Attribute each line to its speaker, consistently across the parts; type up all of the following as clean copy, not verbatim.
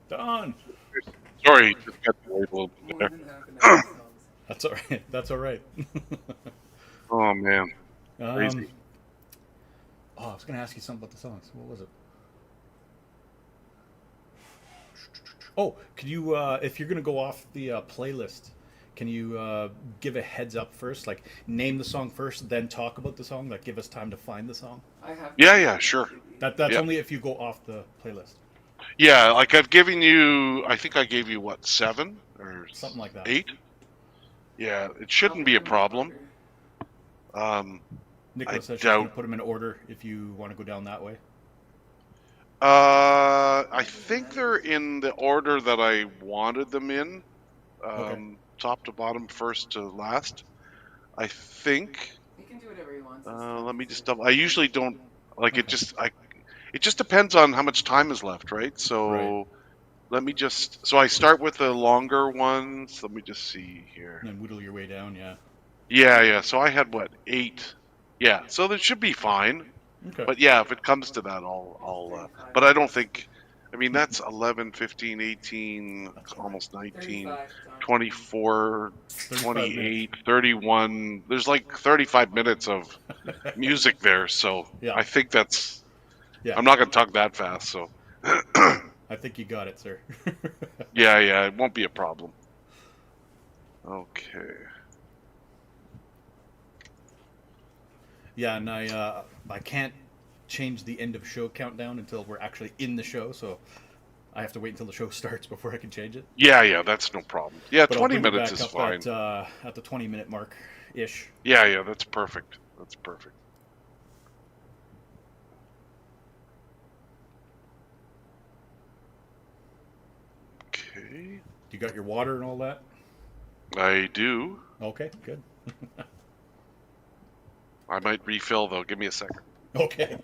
Speaker 1: Don.
Speaker 2: Sorry, just got delayed a little bit
Speaker 3: More
Speaker 2: there.
Speaker 3: than half an hour songs.
Speaker 1: That's all right. That's all right.
Speaker 2: Oh man,
Speaker 1: um,
Speaker 2: crazy.
Speaker 1: I was gonna ask you something about the songs. What was it? Oh, could you, if you're gonna go off the playlist, can you give a heads up first? Like, name the song first, then talk about the song. Like, give us time to find the song.
Speaker 3: I have
Speaker 2: Yeah,
Speaker 3: done
Speaker 2: yeah,
Speaker 3: that in
Speaker 2: sure.
Speaker 3: RGB.
Speaker 1: That's
Speaker 2: Yeah,
Speaker 1: only if you go off the playlist.
Speaker 2: yeah. Like I've given you, I think I gave you what, 7 or
Speaker 1: Something like that.
Speaker 2: 8? Yeah, it
Speaker 3: I'll
Speaker 2: shouldn't
Speaker 3: put
Speaker 2: be a
Speaker 3: them in
Speaker 2: problem.
Speaker 3: order.
Speaker 2: Um, I
Speaker 1: Nicholas says she's
Speaker 2: doubt.
Speaker 1: gonna put them in order if you want to go down that way.
Speaker 2: I
Speaker 3: It doesn't
Speaker 2: think
Speaker 3: matter.
Speaker 2: they're in the order that I wanted them in.
Speaker 1: Okay.
Speaker 2: Top to bottom, first to last. I think.
Speaker 3: He can do whatever he wants this time.
Speaker 2: Let me
Speaker 3: He's
Speaker 2: just
Speaker 3: a
Speaker 2: double. I usually don't like it.
Speaker 1: Okay.
Speaker 2: It just depends on how much time is left, right?
Speaker 1: Right.
Speaker 2: So let me just. So I start with the longer ones. Let me just see here.
Speaker 1: And then whittle your way down. Yeah.
Speaker 2: Yeah, yeah. So I had what, 8? Yeah. So that should be fine.
Speaker 1: Okay.
Speaker 2: But yeah, if it comes to that,
Speaker 3: It's
Speaker 2: I'll.
Speaker 3: 35
Speaker 2: But I don't
Speaker 3: minutes.
Speaker 2: think. I mean, that's 11, 15, 18,
Speaker 1: That's all right.
Speaker 2: almost 19,
Speaker 3: 35, Don.
Speaker 2: 24,
Speaker 1: 35 minutes.
Speaker 2: 28, 31. There's like 35 minutes of music there. So
Speaker 1: Yeah.
Speaker 2: I think that's.
Speaker 1: Yeah.
Speaker 2: I'm not going to talk that fast. So
Speaker 1: I think you got it, sir.
Speaker 2: yeah, yeah, it won't be a problem. Okay.
Speaker 1: Yeah, and I can't change the end of show countdown until we're actually in the show, so I have to wait until the show starts before I can change it.
Speaker 2: Yeah, yeah, that's no problem. Yeah,
Speaker 1: But I'll
Speaker 2: 20
Speaker 1: bring you
Speaker 2: minutes
Speaker 1: back
Speaker 2: is
Speaker 1: up
Speaker 2: fine.
Speaker 1: at the 20-minute mark ish.
Speaker 2: Yeah, yeah, that's perfect. That's perfect. Okay.
Speaker 1: You got your water and all that?
Speaker 2: I do.
Speaker 1: Okay, good.
Speaker 2: I might refill though. Give me a second.
Speaker 1: Okay.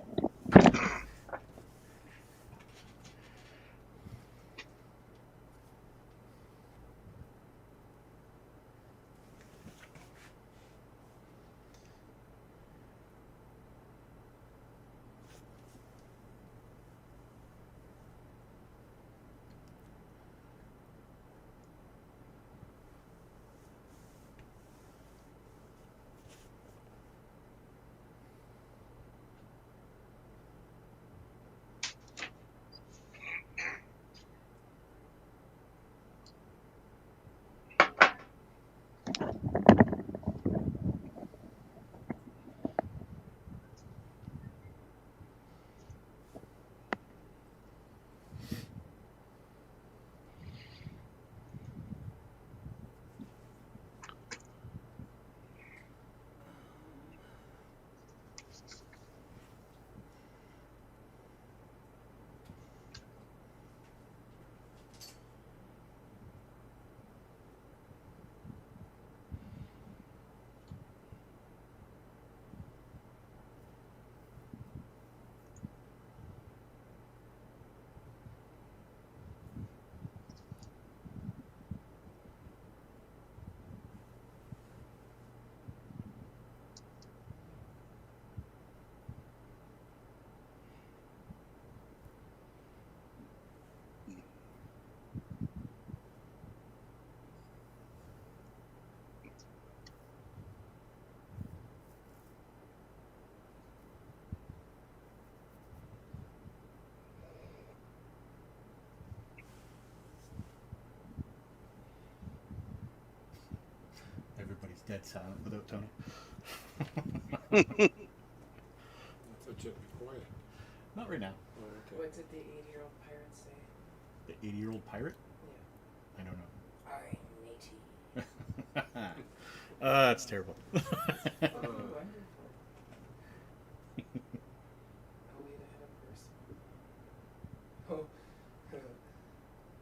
Speaker 1: Everybody's dead silent without Tony.
Speaker 4: I thought you'd be quiet.
Speaker 1: Not right now.
Speaker 4: Oh, okay.
Speaker 3: What did the 80-year-old pirate say?
Speaker 1: The 80-year-old pirate?
Speaker 3: Yeah.
Speaker 1: I don't
Speaker 3: I'm matey.
Speaker 1: know. That's terrible.
Speaker 3: Oh, wonderful. I'll wait ahead of first. Oh,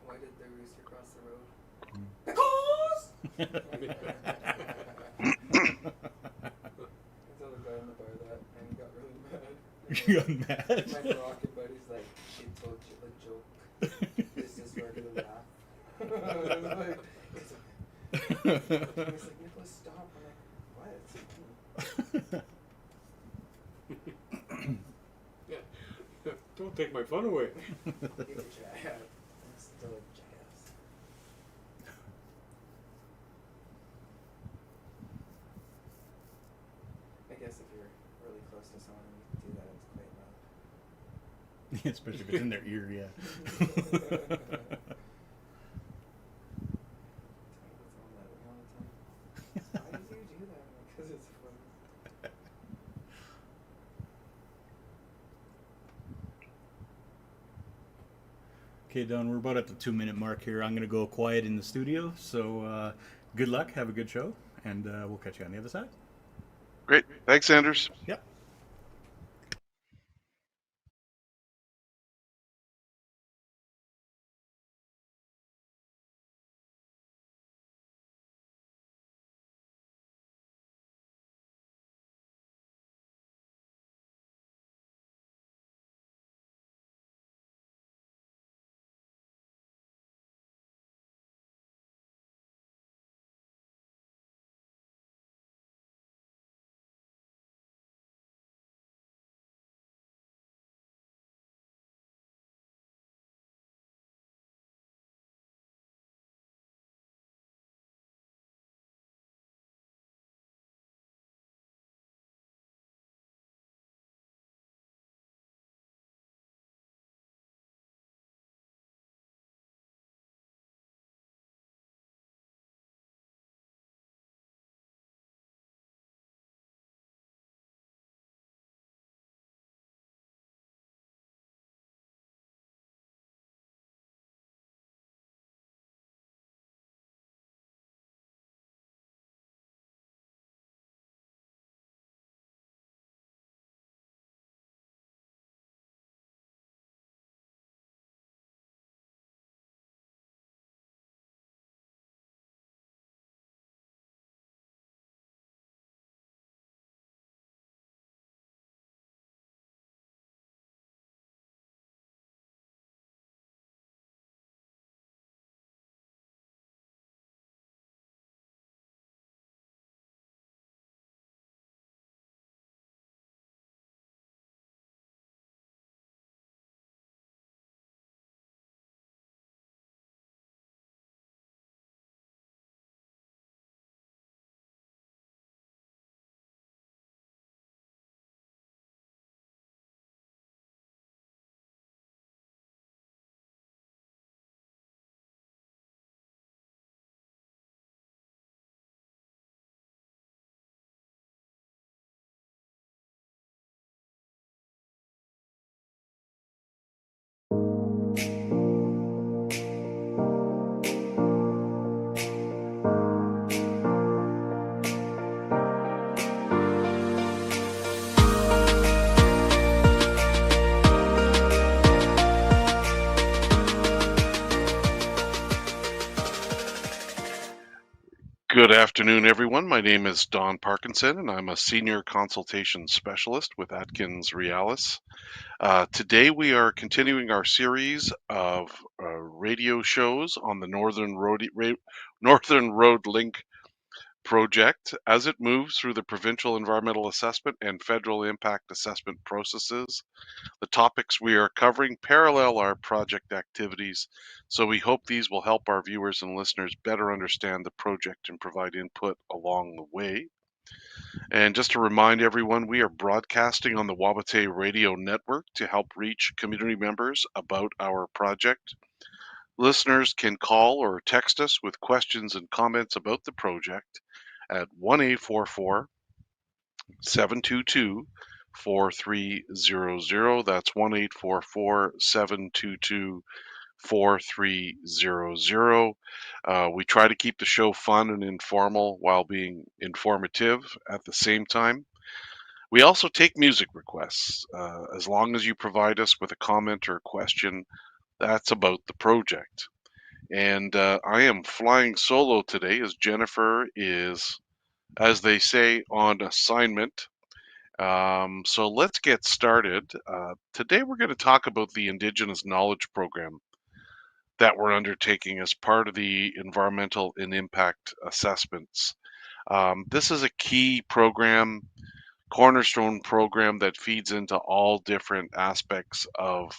Speaker 3: why did the rooster cross the road? Because! I told the guy in the bar that, and he got really mad.
Speaker 1: You got mad?
Speaker 3: My Moroccan buddy's like, she told you a joke. This is regular laugh. I was like, it's okay. He's like, Nicholas, stop. I'm like, what?
Speaker 4: Yeah. Don't take my fun away.
Speaker 3: You can try. It's totally
Speaker 1: Especially if it's in their ear, yeah.
Speaker 3: Why did you do that? Because it's funny.
Speaker 1: Okay, Don, we're about at the 2 minute mark here. I'm going to go quiet in the studio. So good luck, have a good show, and we'll catch you on the other side.
Speaker 2: Great. Thanks, Anders.
Speaker 1: Yep.
Speaker 2: Good afternoon, everyone. My name is Don Parkinson, and I'm a senior consultation specialist with Atkins Realis. Today, we are continuing our series of radio shows on the Northern Road Link project as it moves through the provincial environmental assessment and federal impact assessment processes. The topics we are covering parallel our project activities, so we hope these will help our viewers and listeners better understand the project and provide input along the way. And just to remind everyone, we are broadcasting on the Wabate Radio Network to help reach community members about our project. Listeners can call or text us with questions and comments about the project at 1-844 722 4300. That's 1-844 722 4300. We try to keep the show fun and informal while being informative at the same time. We also take music requests. As long as you provide us with a comment or a question, that's about the project. And I am flying solo today as Jennifer is, as they say, on assignment. So let's get started. Today we're going to talk about the Indigenous Knowledge Program that we're undertaking as part of the environmental and impact assessments. This is a key program, cornerstone program that feeds into all different aspects of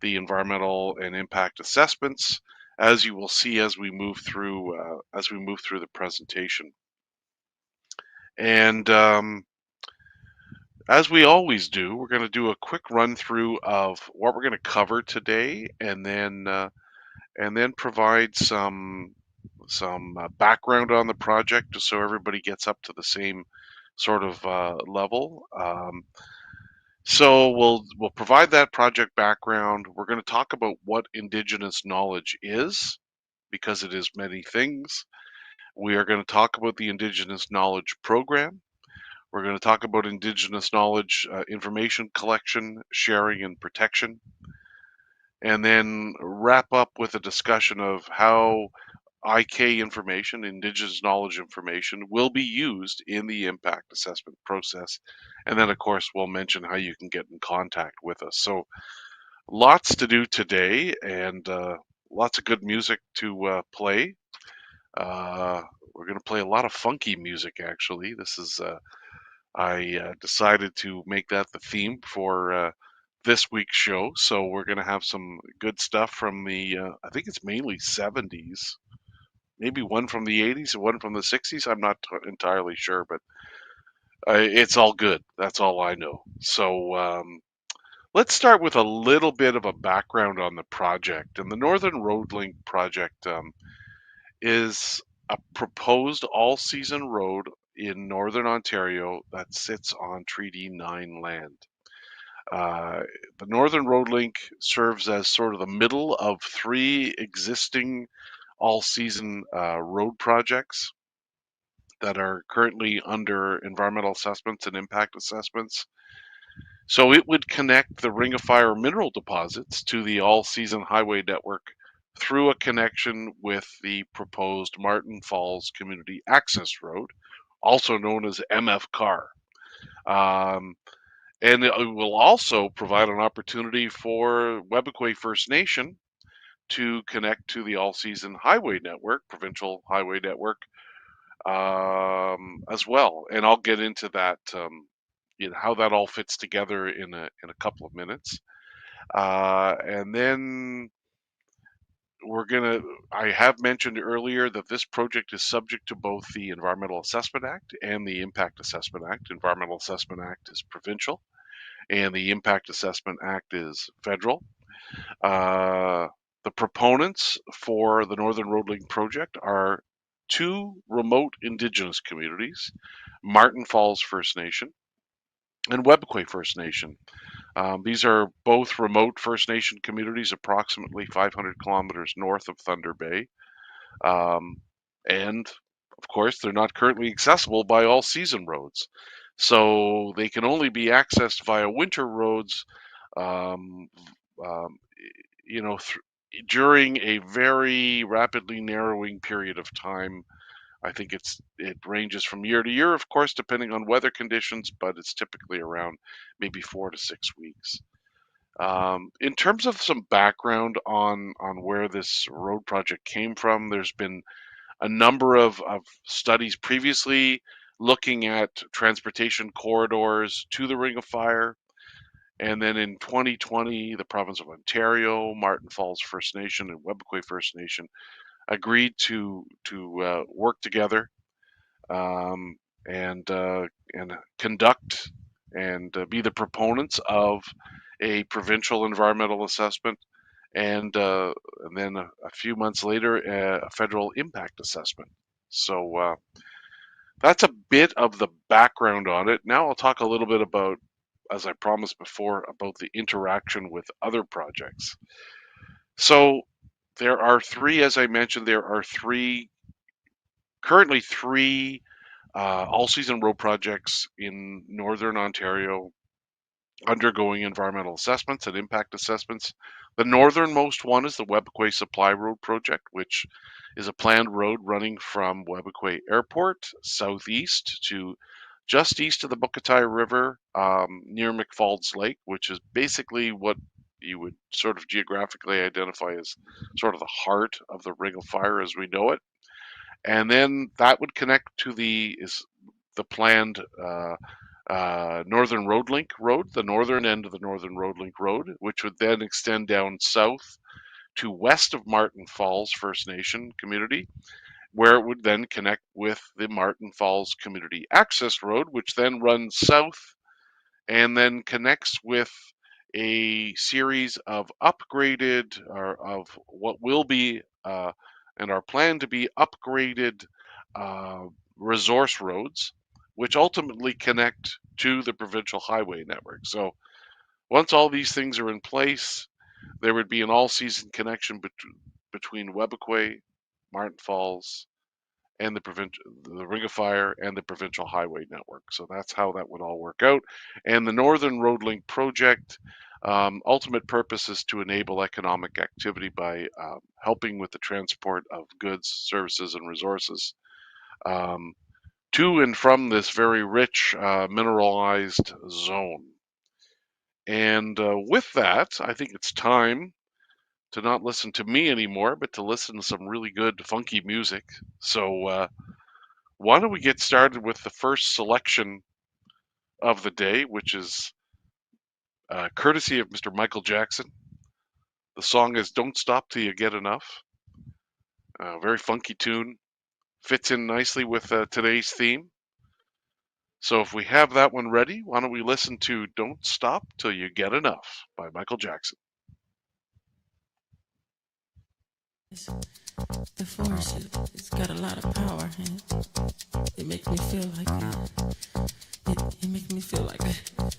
Speaker 2: the environmental and impact assessments, as you will see as we move through the presentation. And As we always do, we're going to do a quick run through of what we're going to cover today, and then provide some background on the project, just so everybody gets up to the same sort of level. So we'll provide that project background. We're going to talk about what Indigenous knowledge is, because it is many things. We are going to talk about the Indigenous Knowledge Program. We're going to talk about Indigenous knowledge information collection, sharing, and protection, and then wrap up with a discussion of how IK information, Indigenous knowledge information, will be used in the impact assessment process. And then, of course, we'll mention how you can get in contact with us. So lots to do today, and lots of good music to play. We're going to play a lot of funky music, actually. This is, I decided to make that the theme for this week's show. So we're going to have some good stuff from the, I think it's mainly 70s, maybe one from the 80s and one from the 60s. I'm not entirely sure, but it's all good. That's all I know. So let's start with a little bit of a background on the project. And the Northern Road Link project is a proposed all-season road in Northern Ontario that sits on Treaty 9 land. Uh, the Northern Road Link serves as sort of the middle of three existing all-season road projects that are currently under environmental assessments and impact assessments. So it would connect the Ring of Fire mineral deposits to the all-season highway network through a connection with the proposed Martin Falls Community Access Road, also known as MF CAR. Um, and it will also provide an opportunity for Webequie First Nation to connect to the all-season highway network, provincial highway network, as well. And I'll get into that, how that all fits together in a couple of minutes. And then I have mentioned earlier that this project is subject to both the Environmental Assessment Act and the Impact Assessment Act. Environmental Assessment Act is provincial, and the Impact Assessment Act is federal. The proponents for the Northern Road Link project are two remote Indigenous communities, Martin Falls First Nation and Webequie First Nation. These are both remote First Nation communities, approximately 500 kilometers north of Thunder Bay. And of course, they're not currently accessible by all season roads. So they can only be accessed via winter roads, um, um, during a very rapidly narrowing period of time. I think it ranges from year to year, of course, depending on weather conditions, but it's typically around maybe 4 to 6 weeks. In terms of some background on where this road project came from, there's been a number of studies previously looking at transportation corridors to the Ring of Fire. And then in 2020, the province of Ontario, Martin Falls First Nation, and Webequie First Nation agreed to work together, um, and conduct and be the proponents of a provincial environmental assessment, and then a few months later, a federal impact assessment. So that's a bit of the background on it. Now I'll talk a little bit about, as I promised before, about the interaction with other projects. So there are three, as I mentioned, currently three all-season road projects in Northern Ontario undergoing environmental assessments and impact assessments. The northernmost one is the Webequie Supply Road project, which is a planned road running from Webequie Airport southeast to just east of the Buckatai River, near McFalds Lake, which is basically what you would sort of geographically identify as sort of the heart of the Ring of Fire as we know it. And then that would connect to the planned Northern Road Link Road, the northern end of the Northern Road Link Road, which would then extend down south to west of Martin Falls First Nation community, where it would then connect with the Martin Falls Community Access Road, which then runs south and then connects with a series of upgraded, or of what will be and are planned to be upgraded uh, resource roads, which ultimately connect to the provincial highway network. So once all these things are in place, there would be an all-season connection between Webequie, Martin Falls, and the Ring of Fire and the provincial highway network. So that's how that would all work out. And the Northern Road Link project, ultimate purpose is to enable economic activity by helping with the transport of goods, services, and resources um, to and from this very rich mineralized zone. And with that, I think it's time to not listen to me anymore, but to listen to some really good funky music. So why don't we get started with the first selection of the day, which is courtesy of Mr. Michael Jackson. The song is Don't Stop Till You Get Enough. Very funky tune. Fits in nicely with today's theme. So if we have that one ready, why don't we listen to Don't Stop Till You Get Enough by Michael Jackson.
Speaker 5: The force, it's got a lot of power, and it makes me feel like that. It makes me feel like that.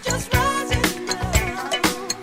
Speaker 5: Just rising now.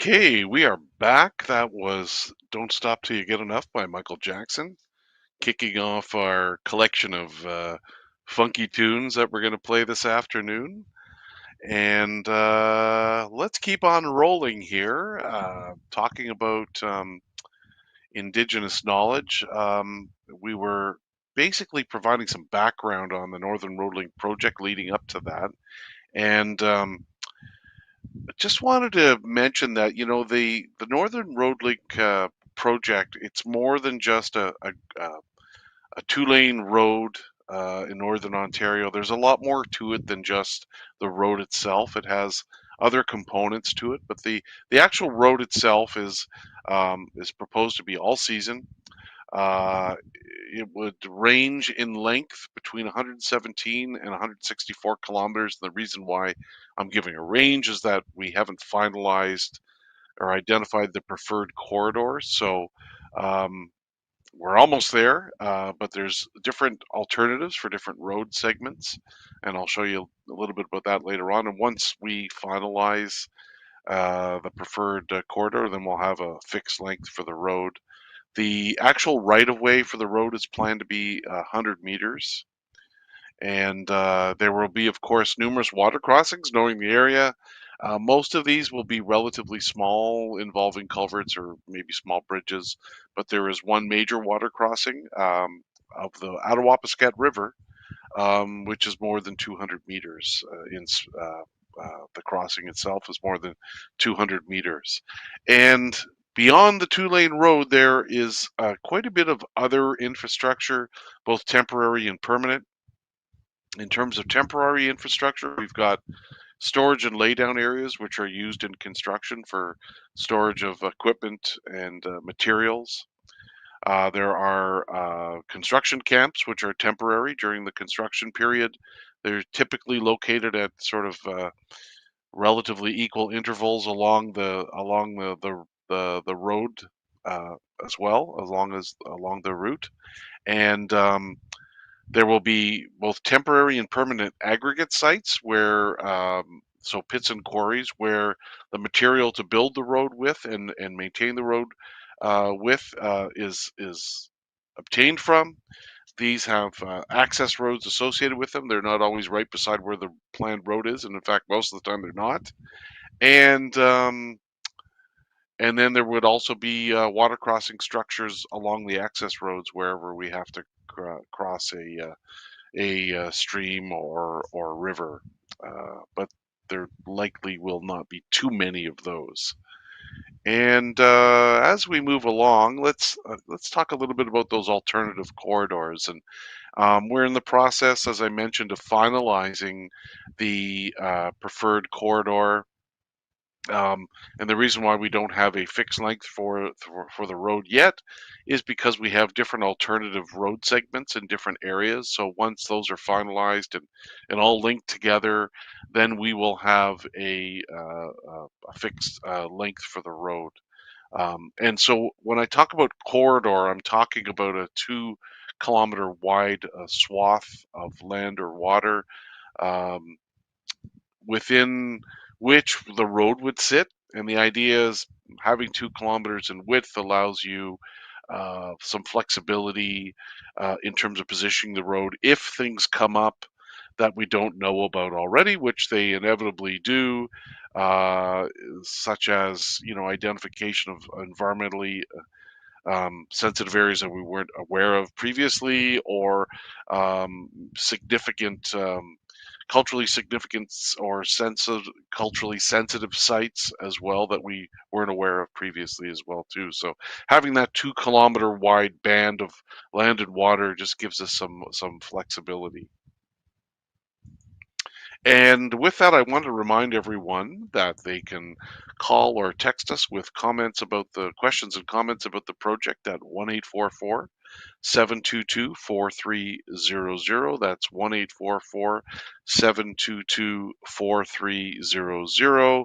Speaker 2: Okay, we are back. That was Don't Stop Till You Get Enough by Michael Jackson, kicking off our collection of funky tunes that we're going to play this afternoon. And let's keep on rolling here, talking about Indigenous knowledge. We were basically providing some background on the Northern Road Link project leading up to that. And just wanted to mention that the Northern Road Link project. It's more than just a 2-lane road in Northern Ontario. There's a lot more to it than just the road itself. It has other components to it, but the actual road itself is proposed to be all season. Uh, it would range in length between 117 and 164 kilometers. The reason why I'm giving a range is that we haven't finalized or identified the preferred corridor. So um, we're almost there, but there's different alternatives for different road segments. And I'll show you a little bit about that later on. And once we finalize the preferred corridor, then we'll have a fixed length for the road. The actual right of way for the road is planned to be 100 meters. And there will be, of course, numerous water crossings. Knowing the area, most of these will be relatively small, involving culverts or maybe small bridges. But there is one major water crossing of the Attawapiskat River, which is more than 200 meters. The crossing itself is more than 200 meters. And beyond the 2-lane road, there is quite a bit of other infrastructure, both temporary and permanent. In terms of temporary infrastructure, we've got storage and laydown areas, which are used in construction for storage of equipment and materials. There are construction camps, which are temporary during the construction period. They're typically located at sort of relatively equal intervals along the road as well, as long as along the route. And there will be both temporary and permanent aggregate sites where, so pits and quarries, where the material to build the road with and maintain the road with is obtained from. These have access roads associated with them. They're not always right beside where the planned road is, and in fact, most of the time they're not. And and then there would also be water crossing structures along the access roads wherever we have to cross a stream or river, but there likely will not be too many of those. And as we move along, let's talk a little bit about those alternative corridors. And we're in the process, as I mentioned, of finalizing the preferred corridor. And the reason why we don't have a fixed length for the road yet is because we have different alternative road segments in different areas. So once those are finalized and all linked together, then we will have a fixed length for the road. And so when I talk about corridor, I'm talking about a 2-kilometer wide swath of land or water. Um, Within which the road would sit. And the idea is having 2 kilometers in width allows you some flexibility in terms of positioning the road if things come up that we don't know about already, which they inevitably do, such as identification of environmentally sensitive areas that we weren't aware of previously, or significant culturally significant or culturally sensitive sites as well that we weren't aware of previously as well too. So having that 2-kilometer wide band of land and water just gives us some flexibility. And with that, I want to remind everyone that they can call or text us with comments about the questions and comments about the project at 1-844 722 4300. That's 1-844 722 4300.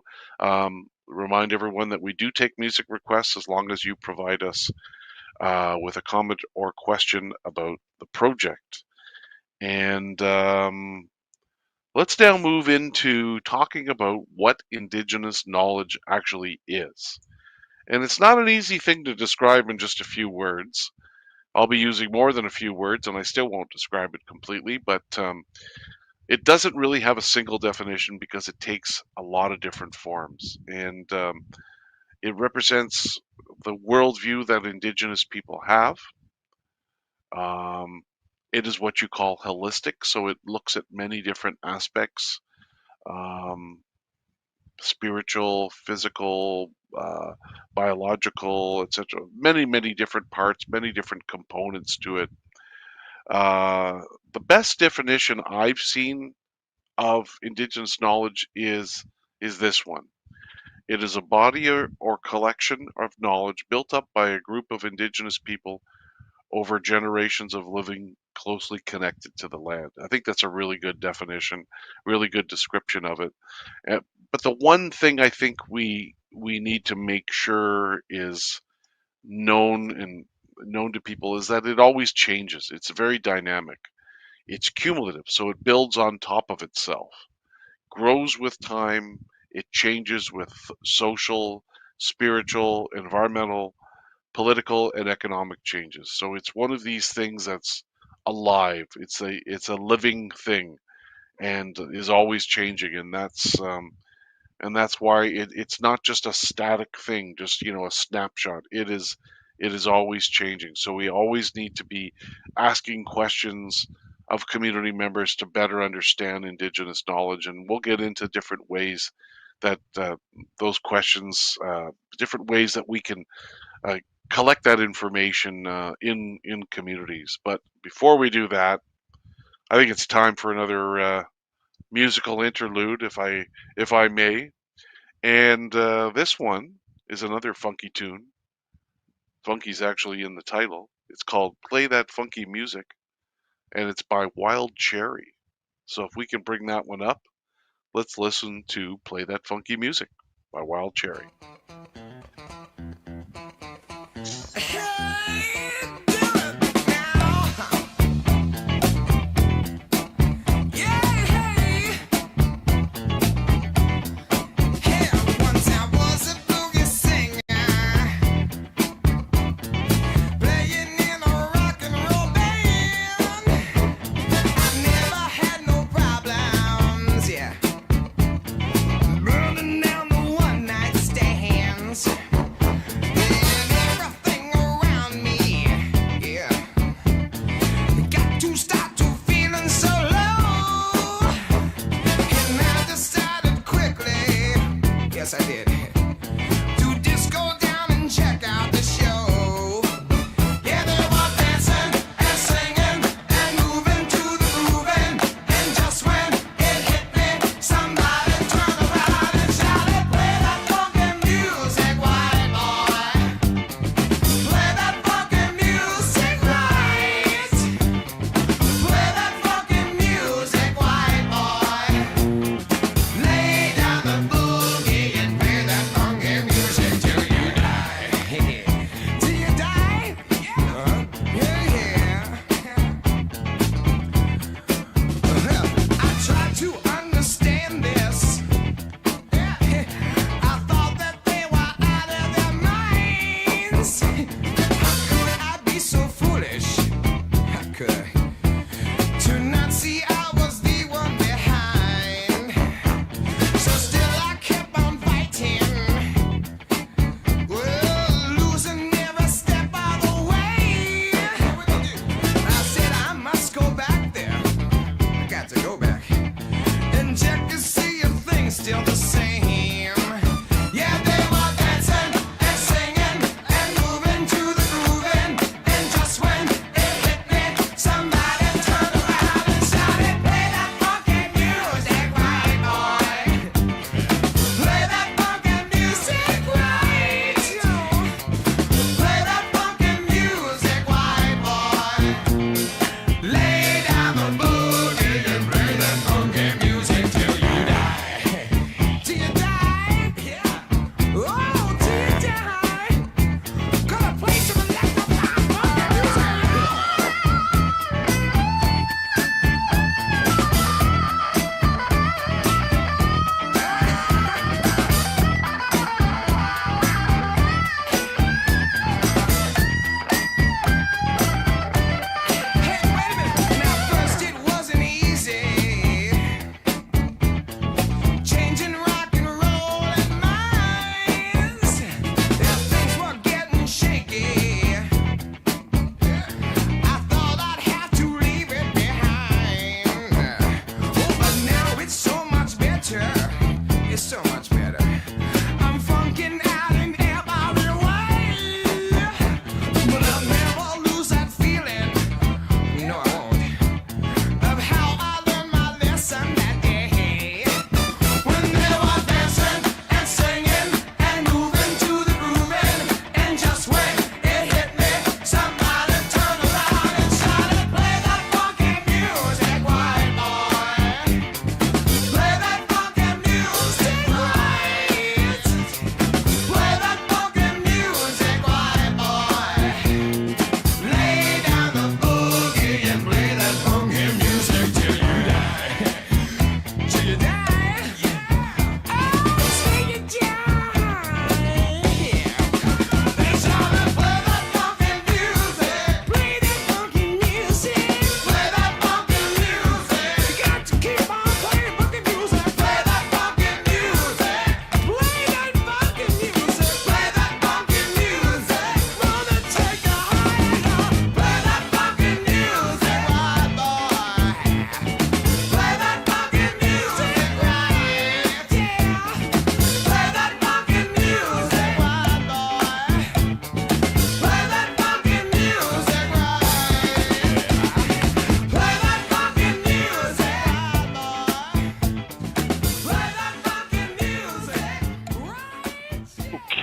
Speaker 2: Remind everyone that we do take music requests as long as you provide us with a comment or question about the project. And Let's now move into talking about what Indigenous knowledge actually is. And it's not an easy thing to describe in just a few words. I'll be using more than a few words, and I still won't describe it completely, but it doesn't really have a single definition because it takes a lot of different forms. And it represents the worldview that Indigenous people have. It is what you call holistic, so it looks at many different aspects, um, spiritual, physical, biological, etc. Many, many different parts, many different components to it. The best definition I've seen of Indigenous knowledge is this one. It is a body or collection of knowledge built up by a group of Indigenous people over generations of living closely connected to the land. I think that's a really good definition, really good description of it. But the one thing I think we need to make sure is known to people is that it always changes. It's very dynamic. It's cumulative, so it builds on top of itself, grows with time, it changes with social, spiritual, environmental, political, and economic changes. So it's one of these things that's alive. It's a living thing and is always changing, and that's why it's not just a static thing, just a snapshot. It is always changing. So we always need to be asking questions of community members to better understand Indigenous knowledge, and we'll get into different ways that those questions, different ways that we can uh, collect that information in communities. But before we do that, I think it's time for another musical interlude, if I may. And this one is another funky tune. Funky's actually in the title. It's called "Play That Funky Music," and it's by Wild Cherry. So if we can bring that one up, let's listen to "Play That Funky Music" by Wild Cherry.
Speaker 6: Burning down the one night stands.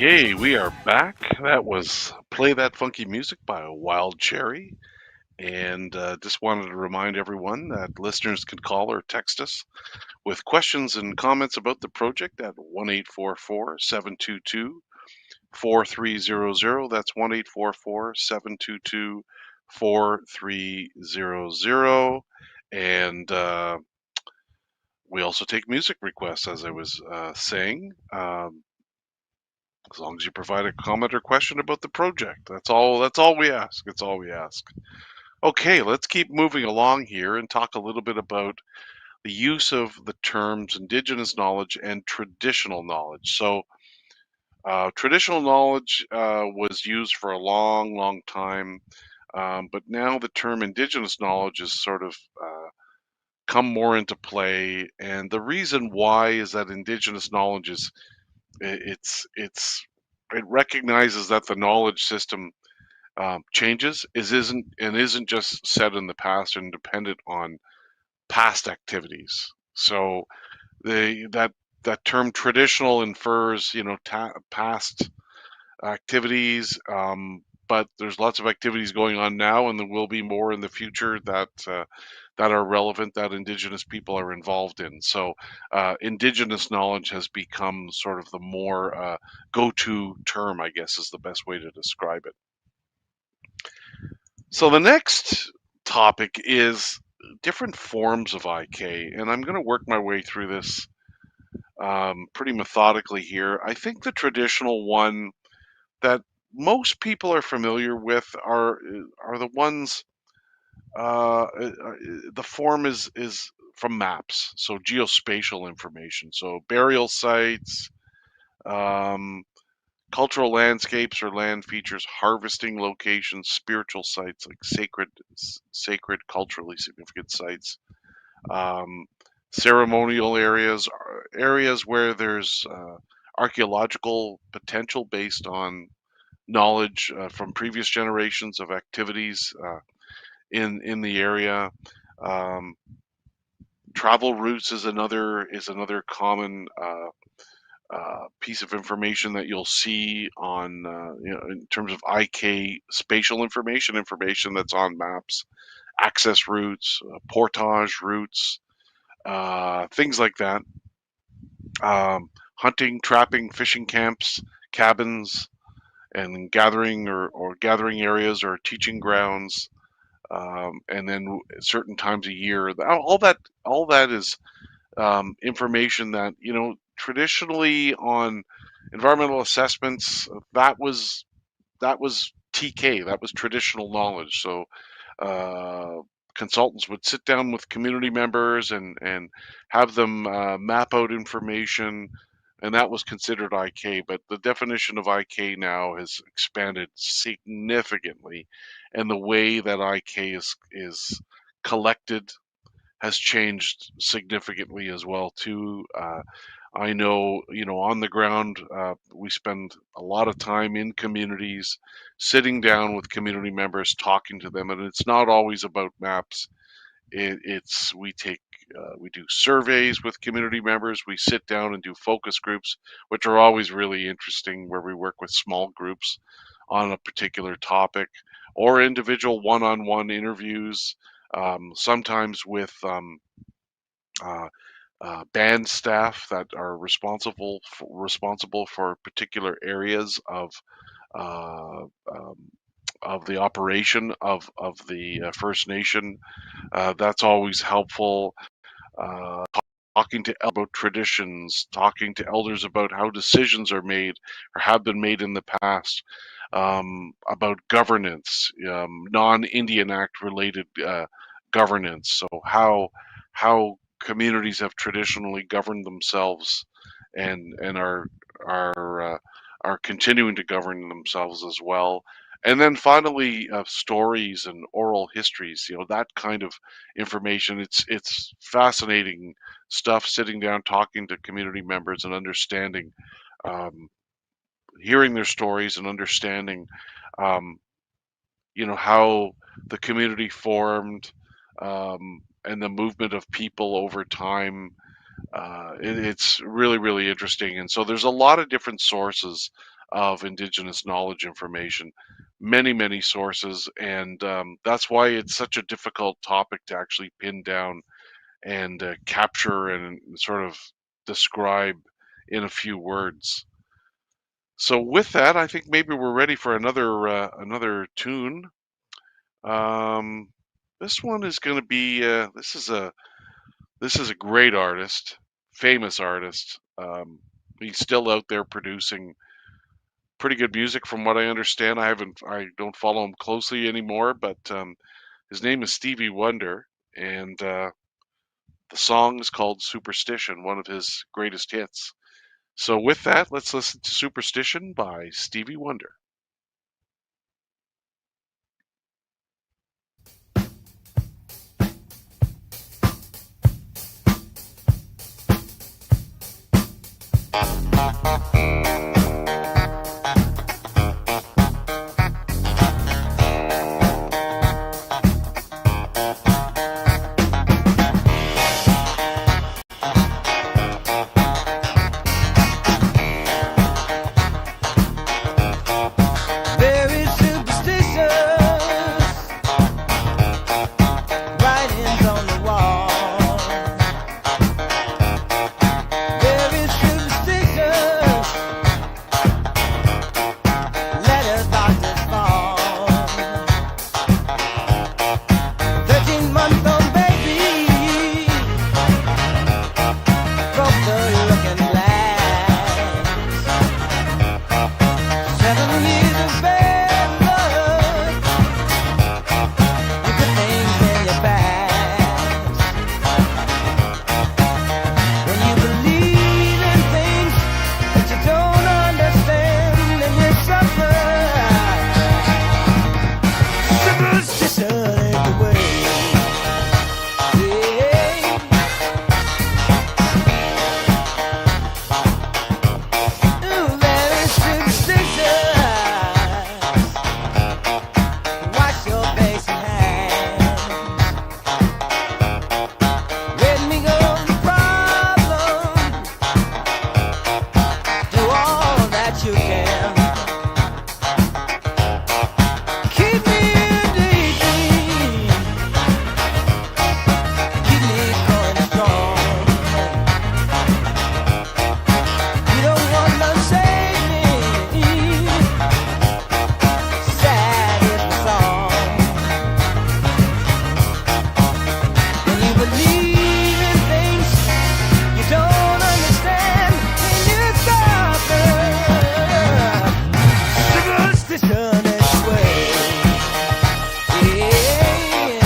Speaker 2: Okay, we are back. That was Play That Funky Music by Wild Cherry. And just wanted to remind everyone that listeners can call or text us with questions and comments about the project at 1-844-722-4300. That's 1-844-722-4300. And we also take music requests, as I was saying. As long as you provide a comment or question about the project. That's all we ask. It's all we ask. Okay, let's keep moving along here and talk a little bit about the use of the terms Indigenous knowledge and traditional knowledge. So, traditional knowledge was used for a long, long time, but now the term Indigenous knowledge is sort of come more into play. And the reason why is that Indigenous knowledge is it recognizes that the knowledge system changes isn't just set in the past and dependent on past activities. So that term traditional infers past activities, but there's lots of activities going on now, and there will be more in the future that are relevant that Indigenous people are involved in. So Indigenous knowledge has become sort of the more go-to term, I guess, is the best way to describe it. So the next topic is different forms of IK, and I'm going to work my way through this pretty methodically here. I think the traditional one that most people are familiar with are the ones. The form is from maps, so geospatial information, so burial sites, um, cultural landscapes or land features, harvesting locations, spiritual sites like sacred, culturally significant sites, um, ceremonial areas, areas where there's archaeological potential based on knowledge from previous generations of activities in the area. Um, Travel routes is another common piece of information that you'll see on in terms of IK spatial information that's on maps, access routes, portage routes, things like that. Hunting, trapping, fishing camps, cabins, and gathering areas or teaching grounds, and then certain times a year. All that is information that traditionally on environmental assessments that was TK, that was traditional knowledge. So uh, consultants would sit down with community members and have them map out information, and that was considered IK. But the definition of IK now has expanded significantly, and the way that IK is collected has changed significantly as well too. I know, on the ground, we spend a lot of time in communities, sitting down with community members, talking to them, and it's not always about maps. It's we do surveys with community members. We sit down and do focus groups, which are always really interesting, where we work with small groups on a particular topic, or individual one-on-one interviews, sometimes with uh, band staff that are responsible for particular areas uh, um, of the operation of the First Nation. That's always helpful. Uh, Talking to about traditions, talking to elders about how decisions are made or have been made in the past, about governance, non-Indian Act related governance. So how communities have traditionally governed themselves and are continuing to govern themselves as well. And then finally, stories and oral histories. That kind of information. It's fascinating stuff. Sitting down, talking to community members, and understanding, um, hearing their stories, and understanding, um, how the community formed, and the movement of people over time. It's really, really interesting. And so there's a lot of different sources of Indigenous knowledge information, many sources, and that's why it's such a difficult topic to actually pin down and capture and sort of describe in a few words. So with that, I think maybe we're ready for another tune. Um, this one is going to be this is a great artist, famous artist. He's still out there producing pretty good music, from what I understand. I don't follow him closely anymore, but his name is Stevie Wonder, and the song is called Superstition, one of his greatest hits. So with that, let's listen to Superstition by Stevie Wonder.
Speaker 6: Very superstitious, writings on the wall. Very superstitious, letters doctors fall. 13-month-old baby broke the looking glass. 7 years of bad luck, you put things in your past. When you believe in things that you don't understand, and you suffer. Superstition ain't the way. Yeah. Ooh, very superstitious. Wash your face and hands. Let me go the problem. Do all that you can. Keep me in daydream. Keep me going strong. You don't want to save me. Sad is the song. When you believe in things you don't understand, and you suffer. Superstition is the way. Yeah.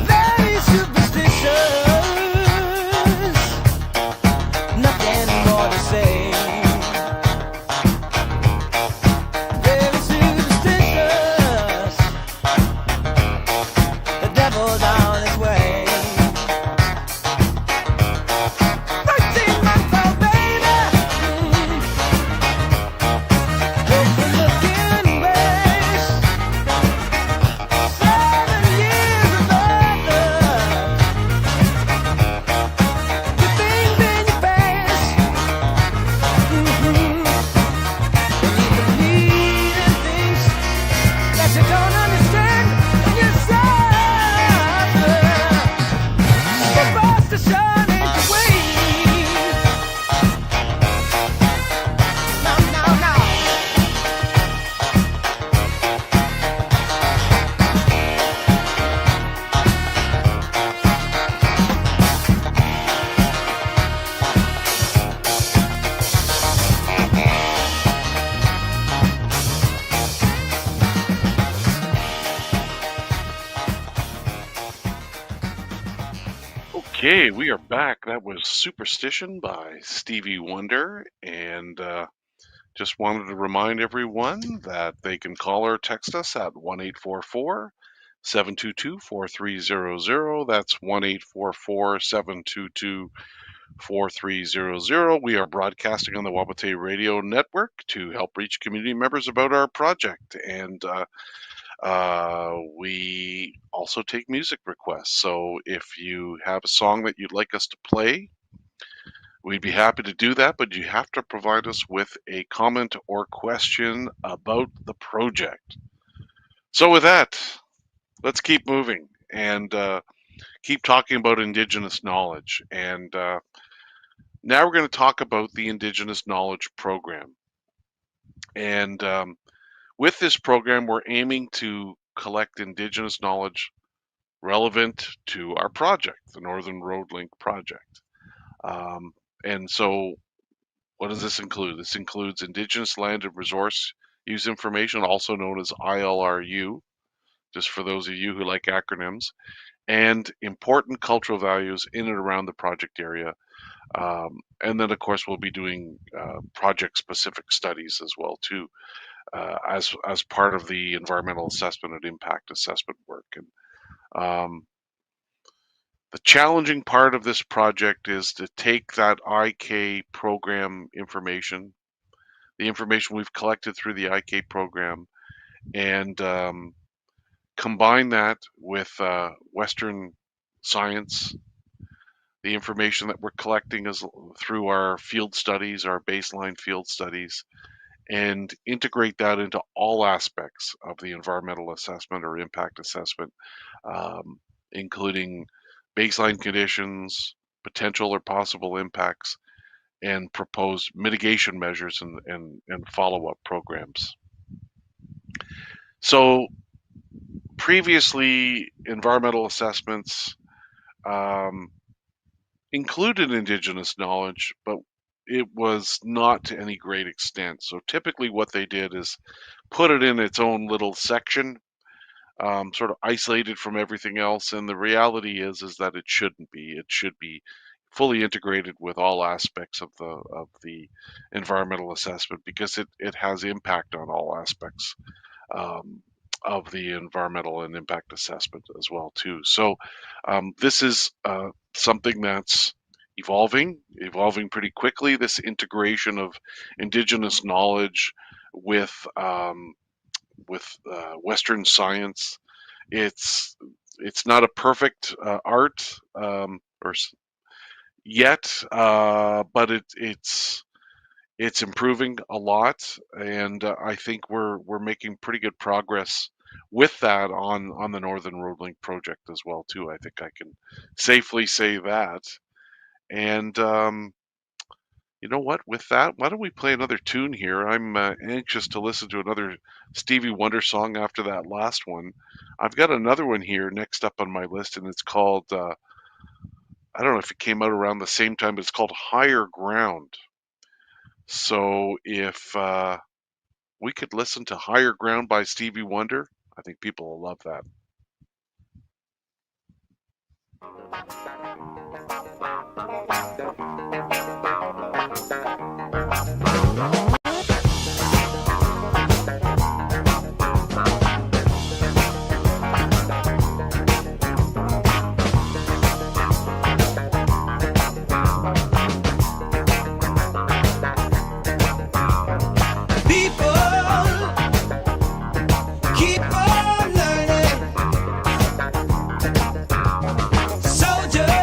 Speaker 6: Very superstitious, nothing more to say. Very superstitious, the devil's on his way. 13-month-old baby, broke the looking glass. 7 years of bad luck, put things in your past. When you believe in things that you don't understand, and you suffer. Superstition ain't the way. No, no, no.
Speaker 2: Okay, we are back. That was Superstition by Stevie Wonder, and just wanted to remind everyone that they can call or text us at 1-844 722-4300. That's 1-844-722-4300. We are broadcasting on the Wapiti Radio Network to help reach community members about our project. And we also take music requests. So if you have a song that you'd like us to play, we'd be happy to do that, but you have to provide us with a comment or question about the project. So with that, let's keep moving and keep talking about Indigenous knowledge. And now we're going to talk about the Indigenous Knowledge Program. And with this program, we're aiming to collect Indigenous knowledge relevant to our project, the Northern Road Link project. And so what does this include? This includes Indigenous land and resource use information, also known as ILRU, just for those of you who like acronyms, and important cultural values in and around the project area. And then, of course, we'll be doing project-specific studies as well, too, as part of the environmental assessment and impact assessment work. And the challenging part of this project is to take that IK program information, the information we've collected through the IK program, and combine that with Western science, the information that we're collecting is through our field studies, our baseline field studies, and integrate that into all aspects of the environmental assessment or impact assessment, including baseline conditions, potential or possible impacts, and proposed mitigation measures and follow-up programs. So previously, environmental assessments included Indigenous knowledge, but it was not to any great extent. So typically what they did is put it in its own little section, sort of isolated from everything else. And the reality is that it shouldn't be. It should be fully integrated with all aspects of the environmental assessment, because it has impact on all aspects of the environmental and impact assessment as well too. So this is something that's evolving pretty quickly, this integration of Indigenous knowledge with Western science. It's not a perfect art yet, but it's improving a lot, and I think we're making pretty good progress with that on the Northern Road Link project as well too. I think I can safely say that. And you know what? With that, why don't we play another tune here? I'm anxious to listen to another Stevie Wonder song after that last one. I've got another one here next up on my list, and it's called I don't know if it came out around the same time, but it's called Higher Ground. So if we could listen to Higher Ground by Stevie Wonder, I think people will love that.
Speaker 6: Keep on learning, soldier.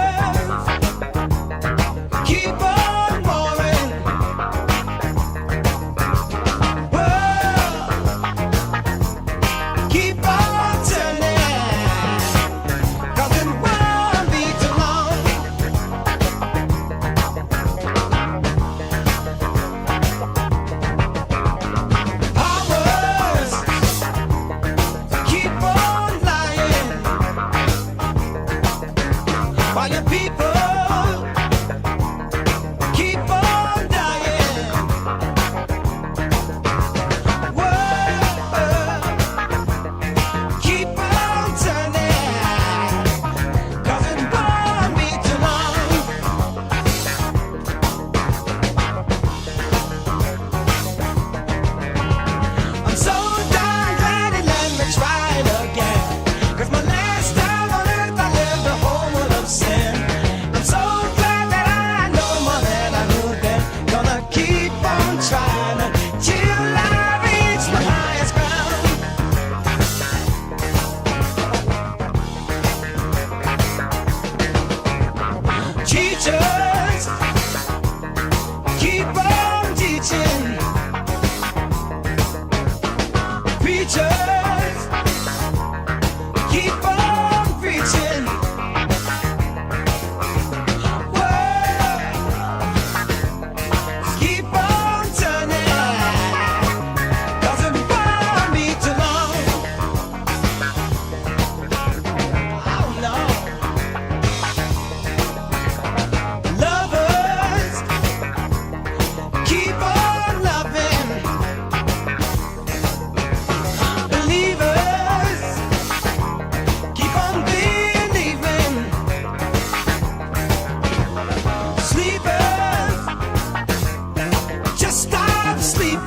Speaker 6: start sleeping,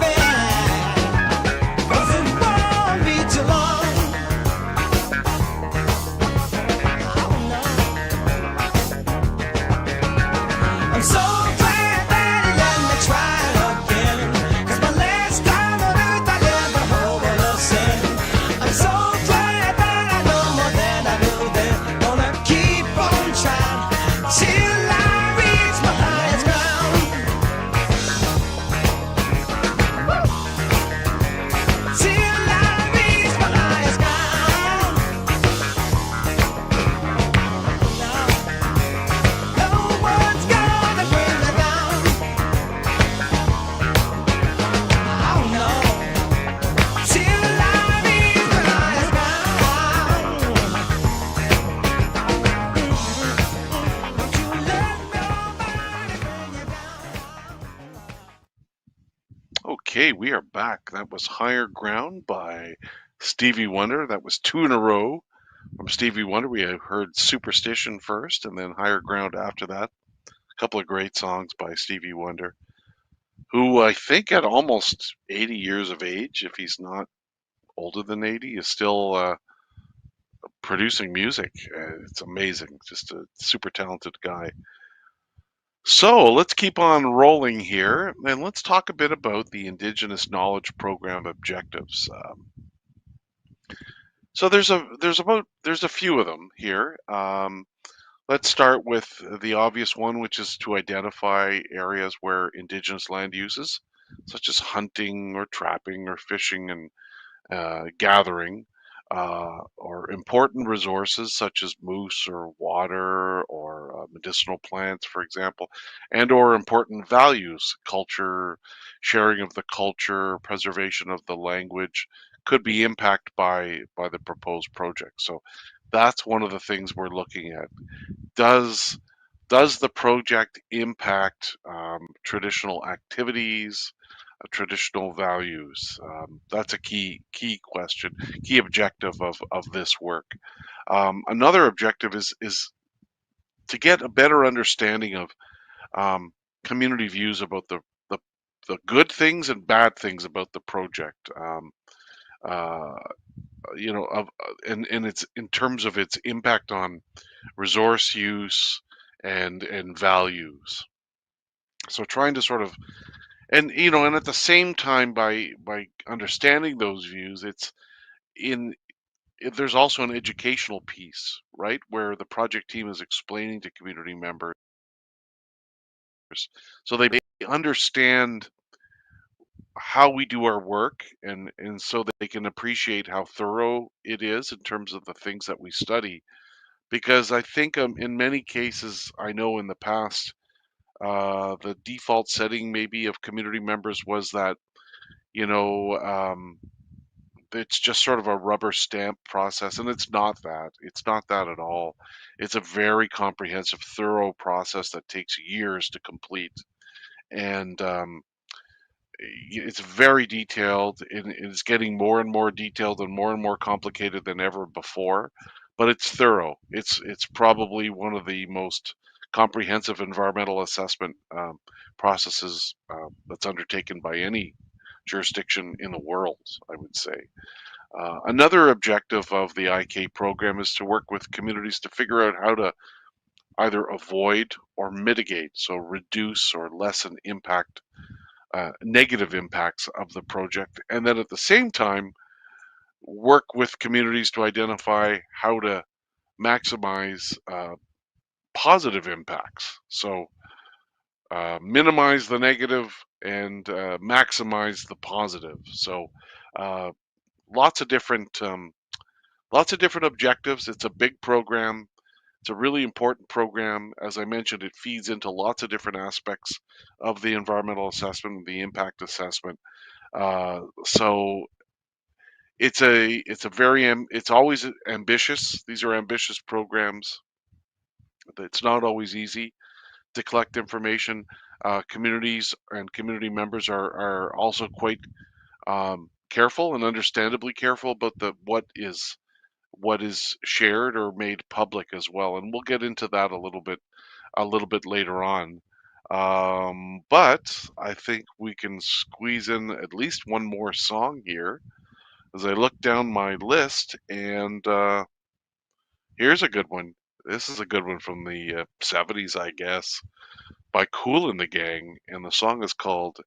Speaker 6: 'cause it won't be too long. Oh no. I'm so glad that he let me try again, 'cause my last time on earth I never hope of sin. I'm so glad that I know more than I knew then. Gonna keep on trying till I reach my highest ground. Till I reach my highest ground. No one's gonna bring me down. Oh no. Till I reach my highest ground. Don't you let nobody bring you down.
Speaker 2: Okay, we are back. That was Higher Ground by Stevie Wonder. That was two in a row from Stevie Wonder. We had heard Superstition first and then Higher Ground after that. A couple of great songs by Stevie Wonder, who I think at almost 80 years of age, if he's not older than 80, is still producing music. It's amazing. Just a super talented guy. So let's keep on rolling here, and let's talk a bit about the Indigenous Knowledge Program objectives. So there's a few of them here. Let's start with the obvious one, which is to identify areas where Indigenous land uses, such as hunting or trapping or fishing and gathering, or important resources such as moose or water or medicinal plants, for example, and or important values, culture, sharing of the culture, preservation of the language, could be impacted by the proposed project. So that's one of the things we're looking at. Does the project impact traditional activities, traditional values? That's a key question, key objective of this work. Another objective is to get a better understanding of community views about the good things and bad things about the project. Uh, you know, and it's in terms of its impact on resource use and values. So trying to sort of, and and at the same time, by understanding those views, it's in there's also an educational piece, right, where the project team is explaining to community members so they understand how we do our work, and so that they can appreciate how thorough it is in terms of the things that we study. Because I think in many cases, I know in the past, the default setting maybe of community members was that, you know, it's just sort of a rubber stamp process, and it's not that. It's not that at all. It's a very comprehensive, thorough process that takes years to complete, and it's very detailed. It's getting more and more detailed and more complicated than ever before, but it's thorough. It's probably one of the most comprehensive environmental assessment processes that's undertaken by any jurisdiction in the world, I would say. Another objective of the IK program is to work with communities to figure out how to either avoid or mitigate, so reduce or lessen impact, negative impacts of the project, and then at the same time work with communities to identify how to maximize positive impacts. So minimize the negative and maximize the positive. So uh, lots of different objectives. It's a big program. It's a really important program. As I mentioned, it feeds into lots of different aspects of the environmental assessment, the impact assessment. So it's always ambitious. These are ambitious programs. It's not always easy to collect information. Communities and community members are also quite careful and understandably careful about what is shared or made public as well. And we'll get into that a little bit later on. But I think we can squeeze in at least one more song here as I look down my list, and here's a good one. This is a good one from the 70s, I guess, by Kool and the Gang, and the song is called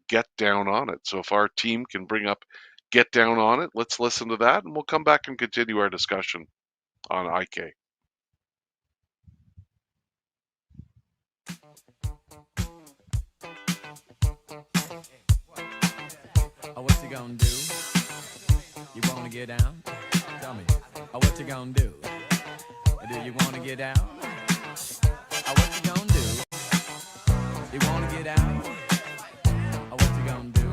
Speaker 2: Get Down on It. So if our team can bring up Get Down on It, let's listen to that, and we'll come back and continue our discussion on IK.
Speaker 7: Oh, what you gonna do? You wanna get down? Tell me. Oh, what you gonna do? Do you wanna get down? Oh, what you gonna do? You wanna get down? Oh, what you gonna do?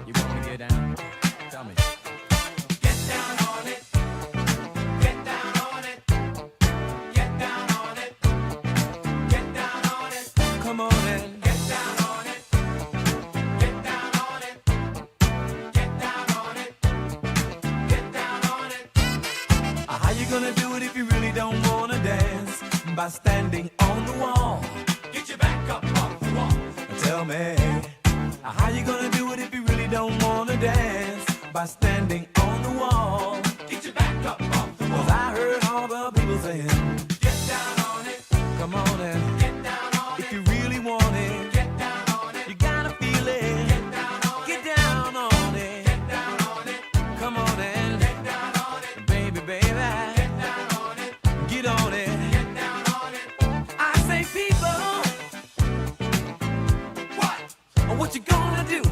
Speaker 7: You wanna get down? Tell me. Get down on it. Get down on it. Get down on it. Get down on it. Come on in. Get down on it. Get down on it. Get down on it. Get down on it. How you gonna do it if you really don't wanna dance? By standing on the wall. Get your back up off the wall. Tell me, how you gonna do it if you really don't wanna dance? By standing on the wall. Get your back up off the wall. 'Cause I heard all the people saying, get down on it. Come on and get down on it. If you really want it, get down on it. You gotta feel it. Get down on it. Get down on it. Get down on it. Come on and get down on it. Baby, baby. Get down on it. Get on it. Get down on it. I say people, what you gonna do?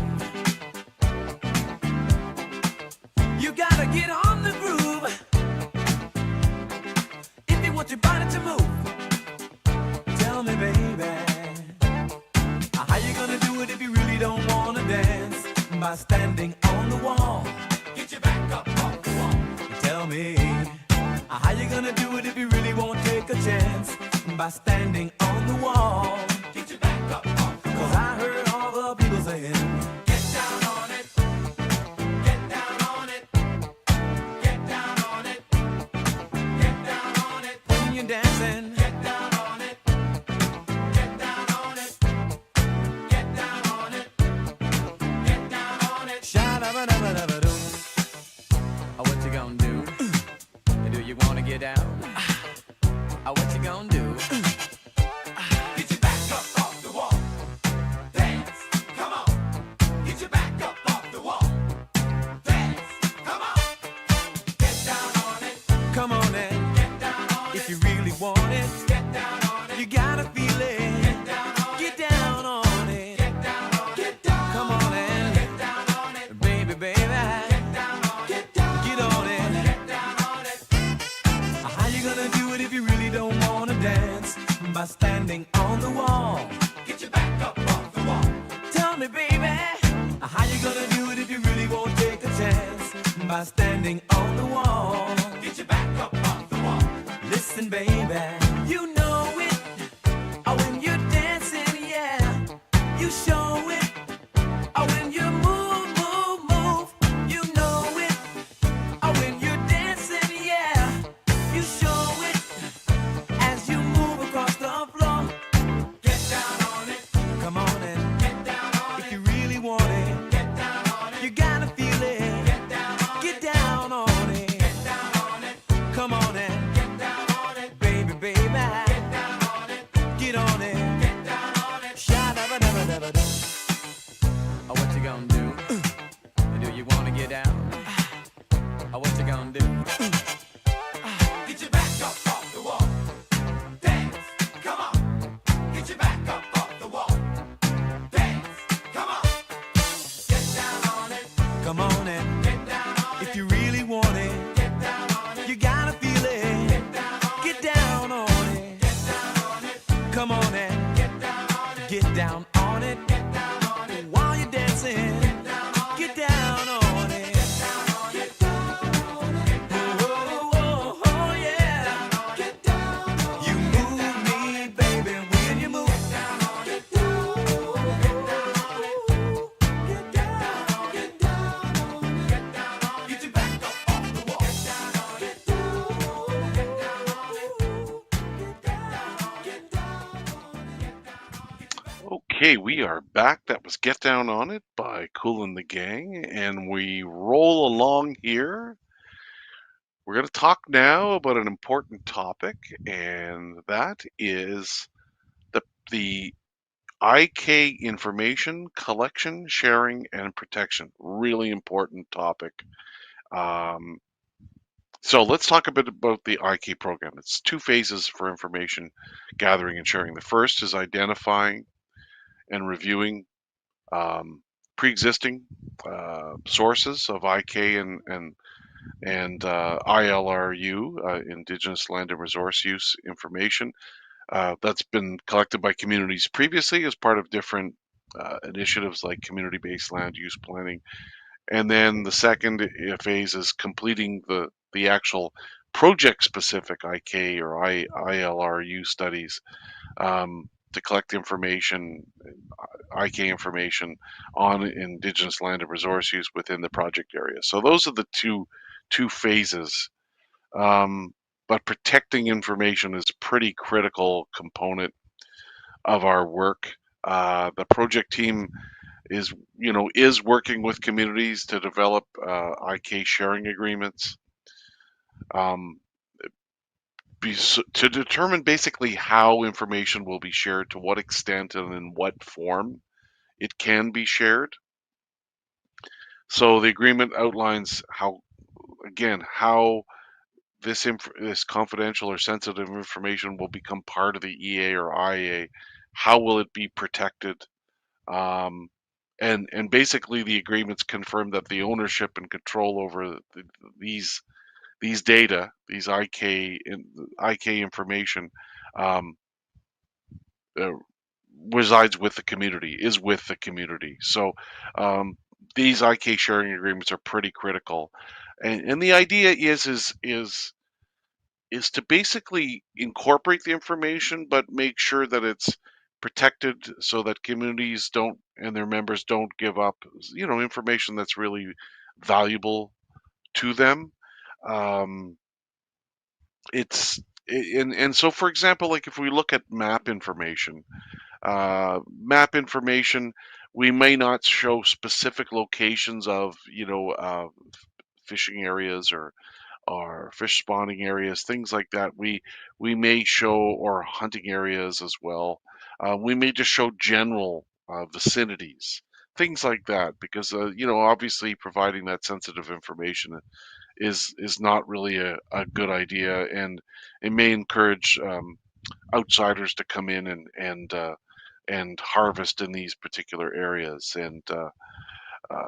Speaker 7: You gotta get on the groove if you want your body to move. Tell me, baby, how you gonna do it if you really don't wanna dance? By standing on the wall. Get your back up off the wall. Tell me, how you gonna do it if you really won't take a chance? By standing on the wall. Get your back up off the wall. 'Cause I heard all the people saying, get down on it. Get down on it. Get down on it. Get down on it. When you're dancing, get down on it. Get down on it. Get down on it. Get down on it. Sha-da-ba-da-ba-da-ba-doo. What you gonna do? Do you wanna get down? What you gonna do? Get your back up off the wall. Dance, come on. Get your back up off the wall. Dance, come on. Get down on it. Come on and get down on it. If you really want it, get down on it. You gotta feel it. Get down on it. Get down on it. Get down on it. Get down. Come on and get down on it. Baby, baby. Get down on it. Get down. Get on it. Get down on it. How you gonna do it if you really don't wanna dance? By standing on the wall. Get your back up off the wall. Tell me, baby, how you gonna do it if you really won't take a chance? By standing on the wall. Get your back up off the wall. Listen, baby, you know it. When you're dancing, yeah, you show it. When you move, move, move, you know it. When you're dancing, yeah, you show it. As you move across the floor, get down on it. Come on and get down on it. If you really want it, get down on it. You gotta feel it. Get down on it. Get down on it. Get down on it. Come on and get down on it. Baby, baby. Get down on it. Get on it. Get down on it. Sha-da-ba-da-ba-da-ba-da.
Speaker 2: Okay, we are back. That was Get Down on It by Cool and the Gang, and we roll along here. We're going to talk now about an important topic, and that is the the IK information collection, sharing, and protection. Really important topic. Um, so let's talk a bit about the IK program. It's two phases for information gathering and sharing. The first is identifying and reviewing um, pre-existing sources of IK and ILRU, Indigenous Land and Resource Use information that's been collected by communities previously as part of different initiatives like community-based land use planning. And then the second phase is completing the actual project-specific IK or ILRU studies to collect information, IK information on Indigenous land and resource use within the project area. So those are the two phases. But protecting information is a pretty critical component of our work. The project team is working with communities to develop IK sharing agreements. Um, to determine basically how information will be shared, to what extent and in what form it can be shared. So the agreement outlines how this confidential or sensitive information will become part of the EA or IA. How will it be protected? Um, and basically the agreements confirm that the ownership and control over these data, these IK information, um, uh, resides with the community, is with the community. So these IK sharing agreements are pretty critical, and the idea is to basically incorporate the information, but make sure that it's protected so that communities don't and their members don't give up, information that's really valuable to them. Um, it's and so, for example, like if we look at map information, we may not show specific locations of fishing areas or fish spawning areas, things like that. We may show or hunting areas as well. We may just show general vicinities, things like that, because obviously providing that sensitive information is not really a good idea, and it may encourage outsiders to come in and harvest in these particular areas. And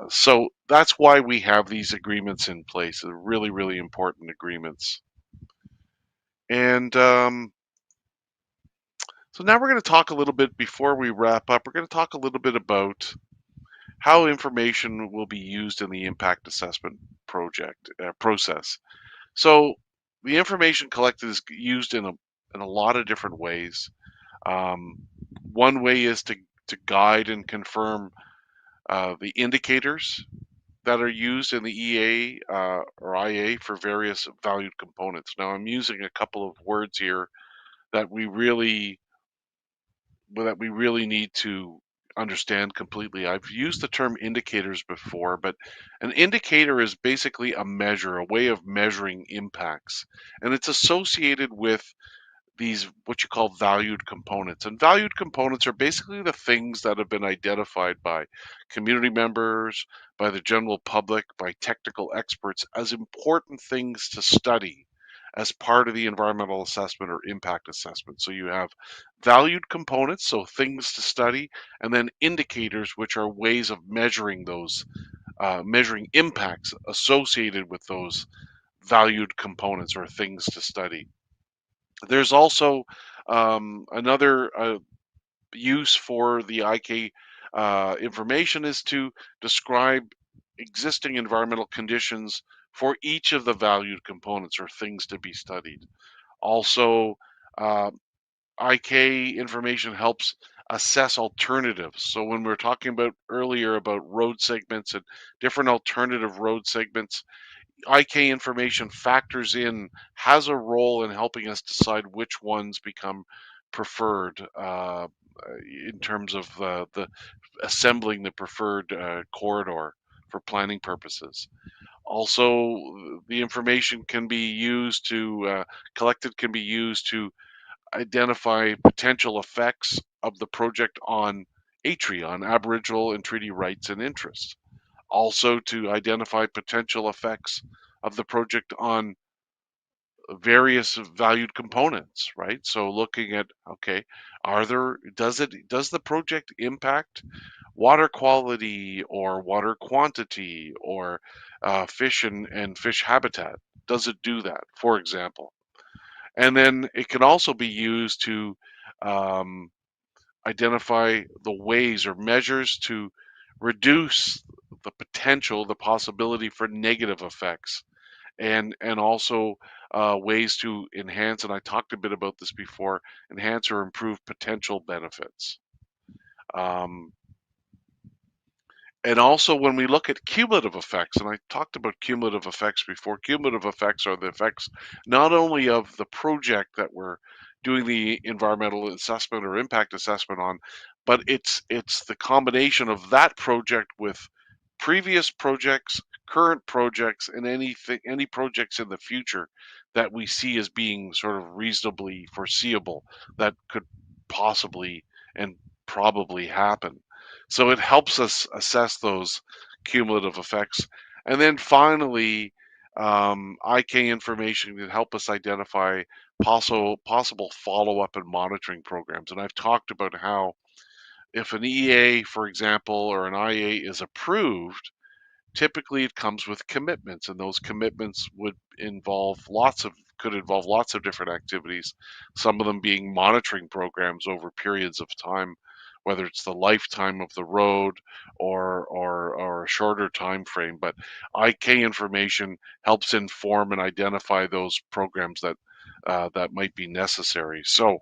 Speaker 2: so that's why we have these agreements in place. They're really, really important agreements. And so now we're going to talk a little bit, before we wrap up, we're going to talk a little bit about how information will be used in the impact assessment process. So the information collected is used in a lot of different ways. Um, one way is to guide and confirm the indicators that are used in the EA or IA for various valued components. Now, I'm using a couple of words here that we really need to understand completely. I've used the term indicators before, but an indicator is basically a measure, a way of measuring impacts, and it's associated with these what you call valued components. And valued components are basically the things that have been identified by community members, by the general public, by technical experts as important things to study as part of the environmental assessment or impact assessment. So you have valued components, so things to study, and then indicators, which are ways of measuring those, measuring impacts associated with those valued components or things to study. There's also another use for the IK information is to describe existing environmental conditions for each of the valued components or things to be studied. Also, uh, IK information helps assess alternatives. So when we were talking about earlier about road segments and different alternative road segments, IK information has a role in helping us decide which ones become preferred in terms of the assembling the preferred corridor for planning purposes. Also, the information can be used to collected can be used to identify potential effects of the project on ATRI, on Aboriginal and treaty rights and interests. Also, to identify potential effects of the project on various valued components, right? So looking at, okay, does the project impact water quality or water quantity or fish and fish habitat? Does it do that, for example? And then it can also be used to um, identify the ways or measures to reduce the potential, the possibility for negative effects, and also ways to enhance. And I talked a bit about this before: enhance or improve potential benefits. Um, And also, when we look at cumulative effects, and I talked about cumulative effects before, cumulative effects are the effects not only of the project that we're doing the environmental assessment or impact assessment on, but it's the combination of that project with previous projects, current projects, and any projects in the future that we see as being sort of reasonably foreseeable that could possibly and probably happen. So it helps us assess those cumulative effects. And then finally, IK information can help us identify possible follow-up and monitoring programs. And I've talked about how if an EA, for example, or an IA is approved, typically it comes with commitments, and those commitments could involve lots of different activities, some of them being monitoring programs over periods of time, whether it's the lifetime of the road or a shorter time frame. But IK information helps inform and identify those programs that might be necessary. So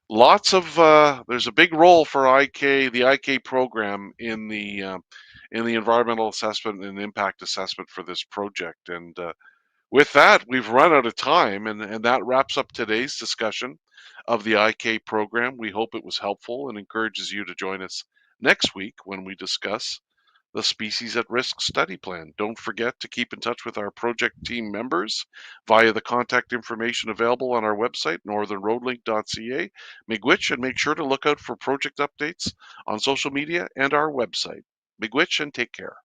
Speaker 2: lots of there's a big role for the IK program in the environmental assessment and impact assessment for this project. And with that, we've run out of time, and that wraps up today's discussion of the IK program. We hope it was helpful and encourages you to join us next week when we discuss the Species at Risk Study Plan. Don't forget to keep in touch with our project team members via the contact information available on our website, northernroadlink.ca. Miigwech, and make sure to look out for project updates on social media and our website. Miigwech, and take care.